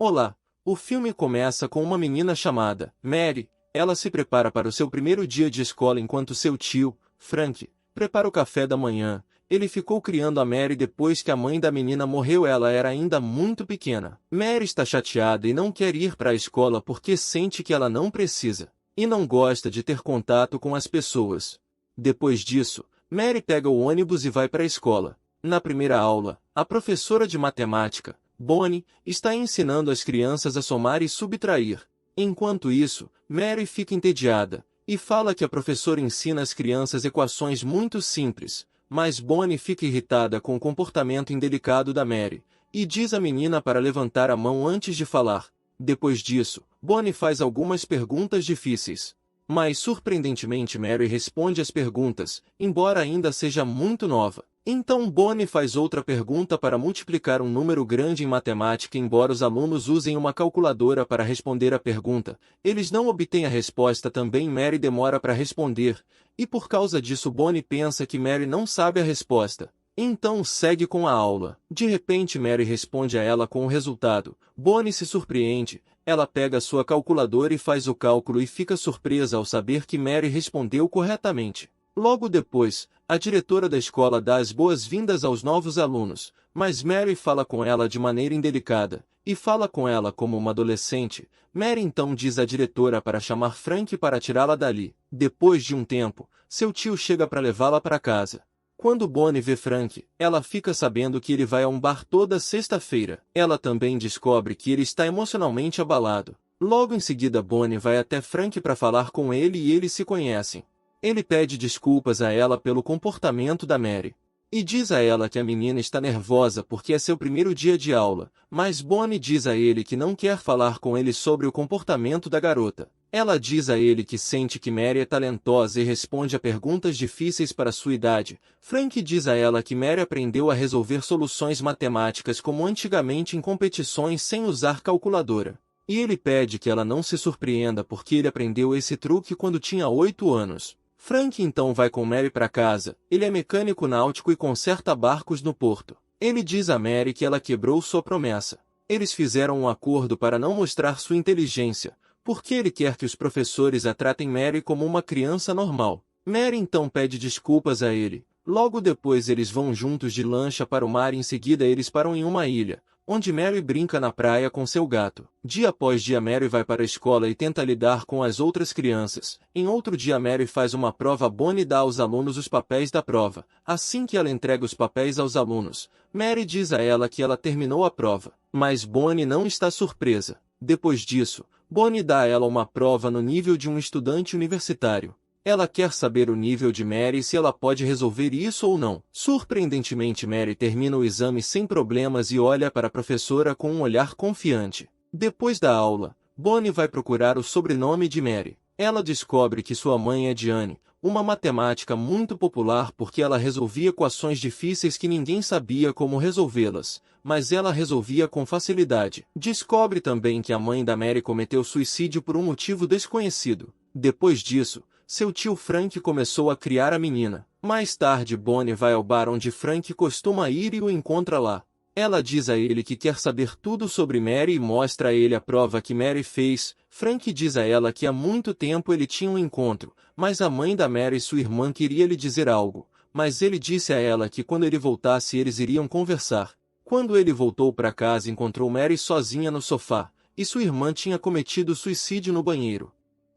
Olá! O filme começa com uma menina chamada Mary. Ela se prepara para o seu primeiro dia de escola enquanto seu tio, Frank, prepara o café da manhã. Ele ficou criando a Mary depois que a mãe da menina morreu. Ela era ainda muito pequena. Mary está chateada e não quer ir para a escola porque sente que ela não precisa, e não gosta de ter contato com as pessoas. Depois disso, Mary pega o ônibus e vai para a escola. Na primeira aula, a professora de matemática, Bonnie, está ensinando as crianças a somar e subtrair. Enquanto isso, Mary fica entediada e fala que a professora ensina as crianças equações muito simples, mas Bonnie fica irritada com o comportamento indelicado da Mary e diz à menina para levantar a mão antes de falar. Depois disso, Bonnie faz algumas perguntas difíceis. Mas surpreendentemente Mary responde às perguntas, embora ainda seja muito nova. Então Bonnie faz outra pergunta para multiplicar um número grande em matemática. Embora os alunos usem uma calculadora para responder a pergunta, eles não obtêm a resposta. Também Mary demora para responder, e por causa disso Bonnie pensa que Mary não sabe a resposta. Então segue com a aula. De repente Mary responde a ela com o resultado. Bonnie se surpreende. Ela pega sua calculadora e faz o cálculo e fica surpresa ao saber que Mary respondeu corretamente. Logo depois, a diretora da escola dá as boas-vindas aos novos alunos, mas Mary fala com ela de maneira indelicada, e fala com ela como uma adolescente. Mary então diz à diretora para chamar Frank para tirá-la dali. Depois de um tempo, seu tio chega para levá-la para casa. Quando Bonnie vê Frank, ela fica sabendo que ele vai a um bar toda sexta-feira. Ela também descobre que ele está emocionalmente abalado. Logo em seguida Bonnie vai até Frank para falar com ele e eles se conhecem. Ele pede desculpas a ela pelo comportamento da Mary e diz a ela que a menina está nervosa porque é seu primeiro dia de aula, mas Bonnie diz a ele que não quer falar com ele sobre o comportamento da garota. Ela diz a ele que sente que Mary é talentosa e responde a perguntas difíceis para sua idade. Frank diz a ela que Mary aprendeu a resolver soluções matemáticas como antigamente em competições sem usar calculadora. E ele pede que ela não se surpreenda porque ele aprendeu esse truque quando tinha 8 anos. Frank então vai com Mary para casa. Ele é mecânico náutico e conserta barcos no porto. Ele diz a Mary que ela quebrou sua promessa. Eles fizeram um acordo para não mostrar sua inteligência, porque ele quer que os professores a tratem Mary como uma criança normal. Mary então pede desculpas a ele. Logo depois eles vão juntos de lancha para o mar e em seguida eles param em uma ilha, onde Mary brinca na praia com seu gato. Dia após dia Mary vai para a escola e tenta lidar com as outras crianças. Em outro dia Mary faz uma prova. Bonnie dá aos alunos os papéis da prova. Assim que ela entrega os papéis aos alunos, Mary diz a ela que ela terminou a prova. Mas Bonnie não está surpresa. Depois disso, Bonnie dá a ela uma prova no nível de um estudante universitário. Ela quer saber o nível de Mary e se ela pode resolver isso ou não. Surpreendentemente Mary termina o exame sem problemas e olha para a professora com um olhar confiante. Depois da aula, Bonnie vai procurar o sobrenome de Mary. Ela descobre que sua mãe é Diane, uma matemática muito popular porque ela resolvia equações difíceis que ninguém sabia como resolvê-las, mas ela resolvia com facilidade. Descobre também que a mãe da Mary cometeu suicídio por um motivo desconhecido. Depois disso, seu tio Frank começou a criar a menina. Mais tarde Bonnie vai ao bar onde Frank costuma ir e o encontra lá. Ela diz a ele que quer saber tudo sobre Mary e mostra a ele a prova que Mary fez. Frank diz a ela que há muito tempo ele tinha um encontro, mas a mãe da Mary e sua irmã queria lhe dizer algo. Mas ele disse a ela que quando ele voltasse eles iriam conversar. Quando ele voltou para casa encontrou Mary sozinha no sofá, e sua irmã tinha cometido suicídio no banheiro.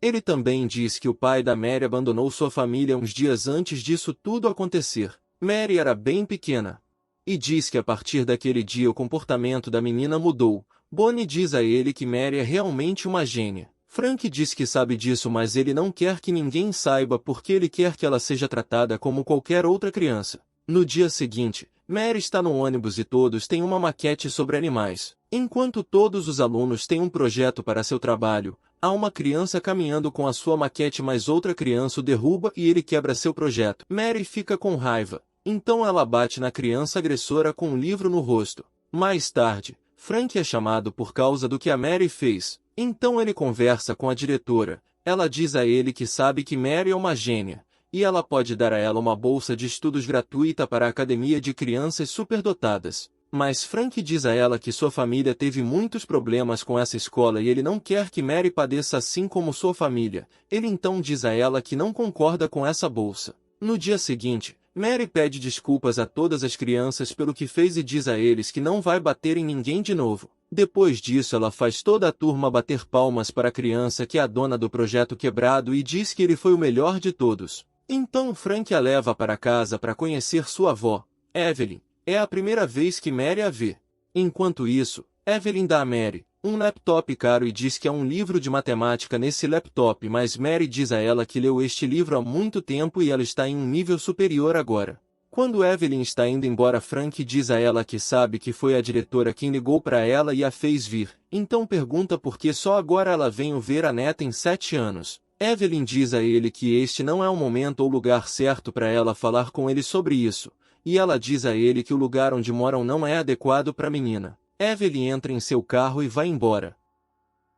Ele também diz que o pai da Mary abandonou sua família uns dias antes disso tudo acontecer. Mary era bem pequena. E diz que a partir daquele dia o comportamento da menina mudou. Bonnie diz a ele que Mary é realmente uma gênia. Frank diz que sabe disso, mas ele não quer que ninguém saiba porque ele quer que ela seja tratada como qualquer outra criança. No dia seguinte, Mary está no ônibus e todos têm uma maquete sobre animais. Enquanto todos os alunos têm um projeto para seu trabalho, há uma criança caminhando com a sua maquete, mas outra criança o derruba e ele quebra seu projeto. Mary fica com raiva. Então ela bate na criança agressora com um livro no rosto. Mais tarde, Frank é chamado por causa do que a Mary fez. Então ele conversa com a diretora. Ela diz a ele que sabe que Mary é uma gênia, e ela pode dar a ela uma bolsa de estudos gratuita para a academia de crianças superdotadas. Mas Frank diz a ela que sua família teve muitos problemas com essa escola e ele não quer que Mary padeça assim como sua família. Ele então diz a ela que não concorda com essa bolsa. No dia seguinte, Mary pede desculpas a todas as crianças pelo que fez e diz a eles que não vai bater em ninguém de novo. Depois disso, ela faz toda a turma bater palmas para a criança que é a dona do projeto quebrado e diz que ele foi o melhor de todos. Então Frank a leva para casa para conhecer sua avó, Evelyn. É a primeira vez que Mary a vê. Enquanto isso, Evelyn dá a Mary um laptop caro e diz que há um livro de matemática nesse laptop, mas Mary diz a ela que leu este livro há muito tempo e ela está em um nível superior agora. Quando Evelyn está indo embora, Frank diz a ela que sabe que foi a diretora quem ligou para ela e a fez vir. Então pergunta por que só agora ela veio ver a neta em 7 anos. Evelyn diz a ele que este não é o momento ou lugar certo para ela falar com ele sobre isso. E ela diz a ele que o lugar onde moram não é adequado para a menina. Evelyn entra em seu carro e vai embora.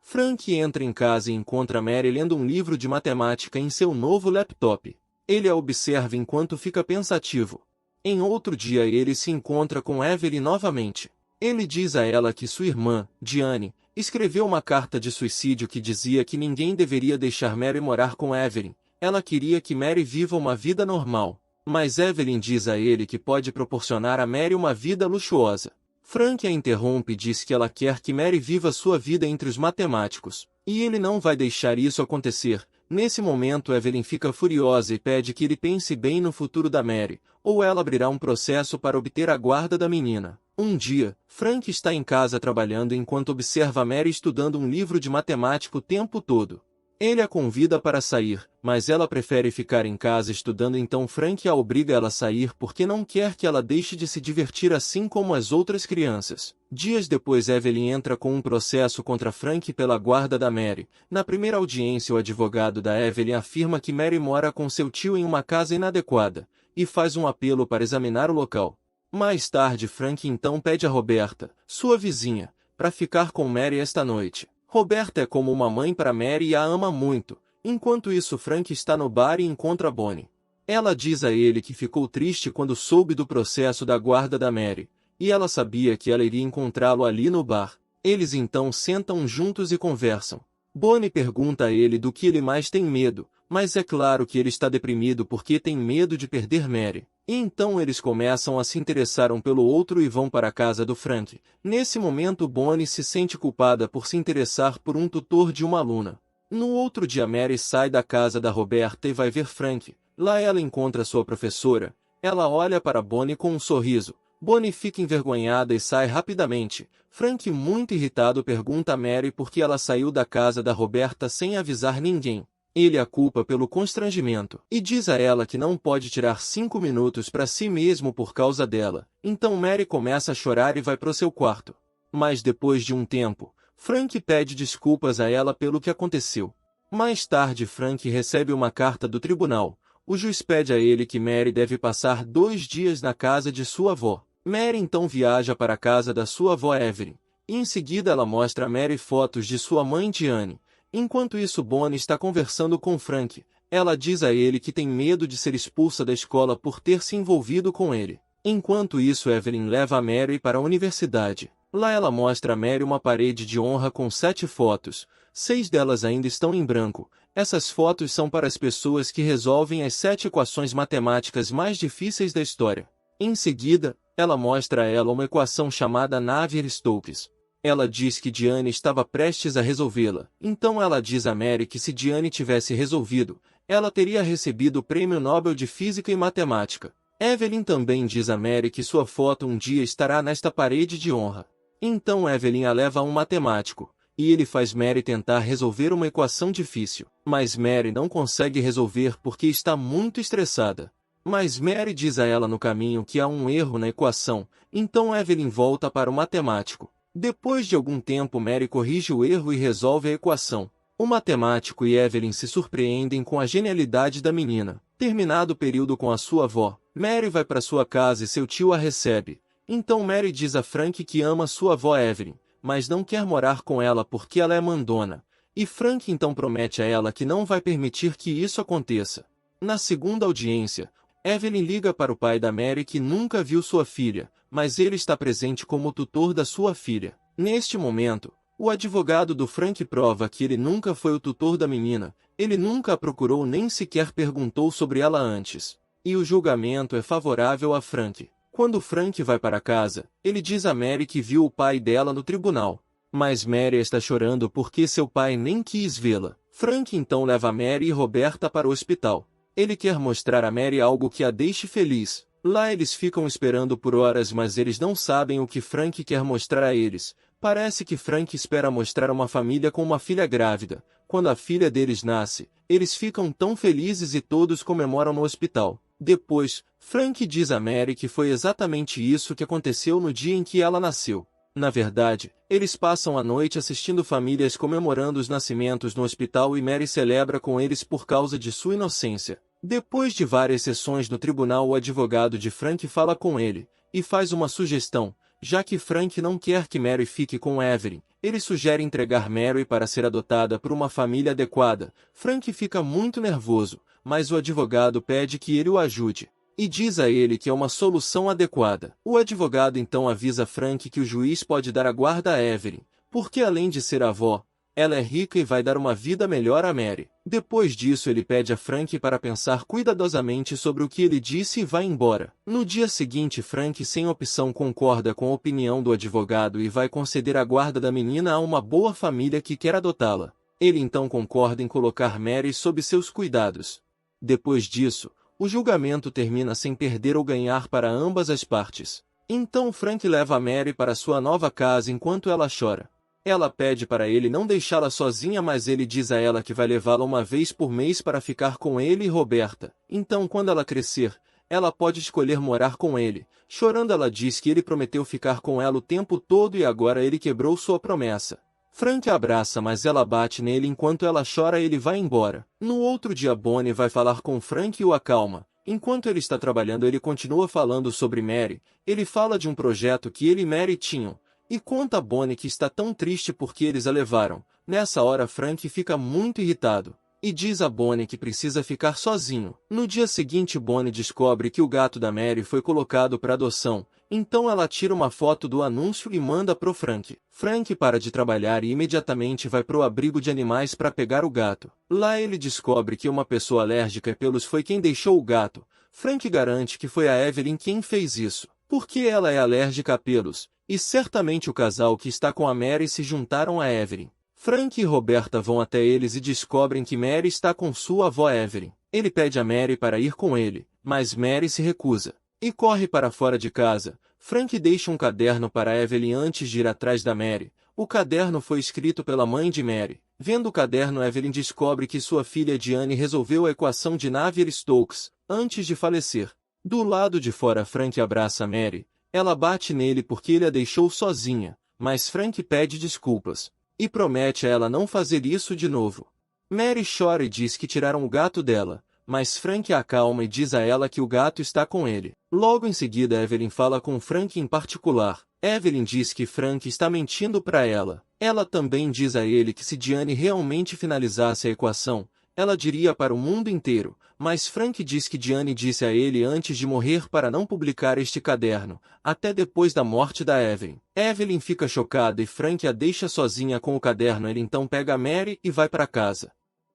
Frank entra em casa e encontra Mary lendo um livro de matemática em seu novo laptop. Ele a observa enquanto fica pensativo. Em outro dia ele se encontra com Evelyn novamente. Ele diz a ela que sua irmã, Diane, escreveu uma carta de suicídio que dizia que ninguém deveria deixar Mary morar com Evelyn. Ela queria que Mary viva uma vida normal. Mas Evelyn diz a ele que pode proporcionar a Mary uma vida luxuosa. Frank a interrompe e diz que ela quer que Mary viva sua vida entre os matemáticos. E ele não vai deixar isso acontecer. Nesse momento Evelyn fica furiosa e pede que ele pense bem no futuro da Mary, ou ela abrirá um processo para obter a guarda da menina. Um dia, Frank está em casa trabalhando enquanto observa Mary estudando um livro de matemática o tempo todo. Ele a convida para sair, mas ela prefere ficar em casa estudando, então Frank a obriga a sair porque não quer que ela deixe de se divertir assim como as outras crianças. Dias depois Evelyn entra com um processo contra Frank pela guarda da Mary. Na primeira audiência o advogado da Evelyn afirma que Mary mora com seu tio em uma casa inadequada, e faz um apelo para examinar o local. Mais tarde Frank então pede a Roberta, sua vizinha, para ficar com Mary esta noite. Roberta é como uma mãe para Mary e a ama muito. Enquanto isso Frank está no bar e encontra Bonnie. Ela diz a ele que ficou triste quando soube do processo da guarda da Mary, e ela sabia que ela iria encontrá-lo ali no bar. Eles então sentam juntos e conversam. Bonnie pergunta a ele do que ele mais tem medo, mas é claro que ele está deprimido porque tem medo de perder Mary. E então eles começam a se interessar um pelo outro e vão para a casa do Frank. Nesse momento Bonnie se sente culpada por se interessar por um tutor de uma aluna. No outro dia Mary sai da casa da Roberta e vai ver Frank. Lá ela encontra sua professora. Ela olha para Bonnie com um sorriso. Bonnie fica envergonhada e sai rapidamente. Frank, muito irritado, pergunta a Mary por que ela saiu da casa da Roberta sem avisar ninguém. Ele a culpa pelo constrangimento e diz a ela que não pode tirar 5 minutos para si mesmo por causa dela. Então Mary começa a chorar e vai para o seu quarto. Mas depois de um tempo, Frank pede desculpas a ela pelo que aconteceu. Mais tarde Frank recebe uma carta do tribunal. O juiz pede a ele que Mary deve passar 2 dias na casa de sua avó. Mary então viaja para a casa da sua avó Evelyn. E em seguida ela mostra a Mary fotos de sua mãe Diane. Enquanto isso Bonnie está conversando com Frank. Ela diz a ele que tem medo de ser expulsa da escola por ter se envolvido com ele. Enquanto isso Evelyn leva a Mary para a universidade. Lá ela mostra a Mary uma parede de honra com 7 fotos. 6 delas ainda estão em branco. Essas fotos são para as pessoas que resolvem as 7 equações matemáticas mais difíceis da história. Em seguida, ela mostra a ela uma equação chamada Navier-Stokes. Ela diz que Diane estava prestes a resolvê-la. Então ela diz a Mary que se Diane tivesse resolvido, ela teria recebido o Prêmio Nobel de Física e Matemática. Evelyn também diz a Mary que sua foto um dia estará nesta parede de honra. Então Evelyn a leva a um matemático, e ele faz Mary tentar resolver uma equação difícil. Mas Mary não consegue resolver porque está muito estressada. Mas Mary diz a ela no caminho que há um erro na equação, então Evelyn volta para o matemático. Depois de algum tempo Mary corrige o erro e resolve a equação. O matemático e Evelyn se surpreendem com a genialidade da menina. Terminado o período com a sua avó, Mary vai para sua casa e seu tio a recebe. Então Mary diz a Frank que ama sua avó Evelyn, mas não quer morar com ela porque ela é mandona. E Frank então promete a ela que não vai permitir que isso aconteça. Na segunda audiência, Evelyn liga para o pai da Mary que nunca viu sua filha, mas ele está presente como tutor da sua filha. Neste momento, o advogado do Frank prova que ele nunca foi o tutor da menina, ele nunca a procurou nem sequer perguntou sobre ela antes. E o julgamento é favorável a Frank. Quando Frank vai para casa, ele diz a Mary que viu o pai dela no tribunal. Mas Mary está chorando porque seu pai nem quis vê-la. Frank então leva Mary e Roberta para o hospital. Ele quer mostrar a Mary algo que a deixe feliz. Lá eles ficam esperando por horas, mas eles não sabem o que Frank quer mostrar a eles. Parece que Frank espera mostrar uma família com uma filha grávida. Quando a filha deles nasce, eles ficam tão felizes e todos comemoram no hospital. Depois, Frank diz a Mary que foi exatamente isso que aconteceu no dia em que ela nasceu. Na verdade, eles passam a noite assistindo famílias comemorando os nascimentos no hospital e Mary celebra com eles por causa de sua inocência. Depois de várias sessões no tribunal, o advogado de Frank fala com ele e faz uma sugestão. Já que Frank não quer que Mary fique com Evelyn, ele sugere entregar Mary para ser adotada por uma família adequada. Frank fica muito nervoso, mas o advogado pede que ele o ajude e diz a ele que é uma solução adequada. O advogado então avisa Frank que o juiz pode dar a guarda a Evelyn, porque além de ser avó, ela é rica e vai dar uma vida melhor a Mary. Depois disso ele pede a Frank para pensar cuidadosamente sobre o que ele disse e vai embora. No dia seguinte Frank sem opção concorda com a opinião do advogado e vai conceder a guarda da menina a uma boa família que quer adotá-la. Ele então concorda em colocar Mary sob seus cuidados. Depois disso, o julgamento termina sem perder ou ganhar para ambas as partes. Então Frank leva a Mary para sua nova casa enquanto ela chora. Ela pede para ele não deixá-la sozinha, mas ele diz a ela que vai levá-la uma vez por mês para ficar com ele e Roberta. Então, quando ela crescer, ela pode escolher morar com ele. Chorando, ela diz que ele prometeu ficar com ela o tempo todo e agora ele quebrou sua promessa. Frank a abraça, mas ela bate nele enquanto ela chora e ele vai embora. No outro dia, Bonnie vai falar com Frank e o acalma. Enquanto ele está trabalhando, ele continua falando sobre Mary. Ele fala de um projeto que ele e Mary tinham. E conta a Bonnie que está tão triste porque eles a levaram. Nessa hora Frank fica muito irritado e diz a Bonnie que precisa ficar sozinho. No dia seguinte Bonnie descobre que o gato da Mary foi colocado para adoção. Então ela tira uma foto do anúncio e manda pro Frank. Frank para de trabalhar e imediatamente vai pro abrigo de animais para pegar o gato. Lá ele descobre que uma pessoa alérgica a pelos foi quem deixou o gato. Frank garante que foi a Evelyn quem fez isso, porque ela é alérgica a pelos. E certamente o casal que está com a Mary se juntaram a Evelyn. Frank e Roberta vão até eles e descobrem que Mary está com sua avó Evelyn. Ele pede a Mary para ir com ele, mas Mary se recusa e corre para fora de casa. Frank deixa um caderno para Evelyn antes de ir atrás da Mary. O caderno foi escrito pela mãe de Mary. Vendo o caderno, Evelyn descobre que sua filha Diane resolveu a equação de Navier-Stokes antes de falecer. Do lado de fora, Frank abraça Mary. Ela bate nele porque ele a deixou sozinha, mas Frank pede desculpas e promete a ela não fazer isso de novo. Mary chora e diz que tiraram o gato dela, mas Frank a acalma e diz a ela que o gato está com ele. Logo em seguida Evelyn fala com Frank em particular. Evelyn diz que Frank está mentindo para ela. Ela também diz a ele que se Diane realmente finalizasse a equação, ela diria para o mundo inteiro, mas Frank diz que Diane disse a ele antes de morrer para não publicar este caderno, até depois da morte da Evelyn. Evelyn fica chocada e Frank a deixa sozinha com o caderno. Ele então pega a Mary e vai para casa.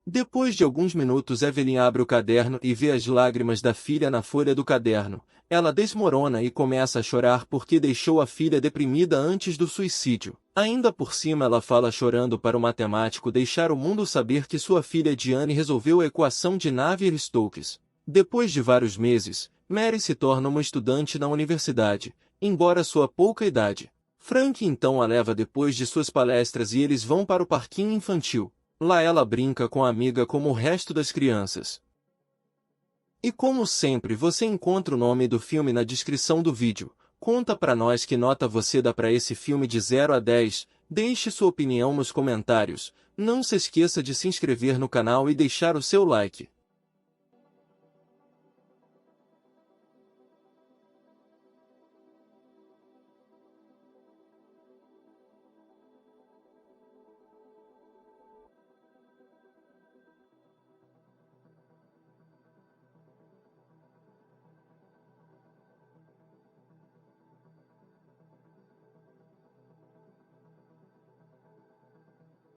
Depois de alguns minutos, Evelyn abre o caderno e vê as lágrimas da filha na folha do caderno. Ela desmorona e começa a chorar porque deixou a filha deprimida antes do suicídio. Ainda por cima ela fala chorando para o matemático deixar o mundo saber que sua filha Diane resolveu a equação de Navier-Stokes. Depois de vários meses, Mary se torna uma estudante na universidade, embora sua pouca idade. Frank então a leva depois de suas palestras e eles vão para o parquinho infantil. Lá ela brinca com a amiga como o resto das crianças. E como sempre, você encontra o nome do filme na descrição do vídeo. Conta pra nós que nota você dá pra esse filme de 0 a 10, deixe sua opinião nos comentários. Não se esqueça de se inscrever no canal e deixar o seu like.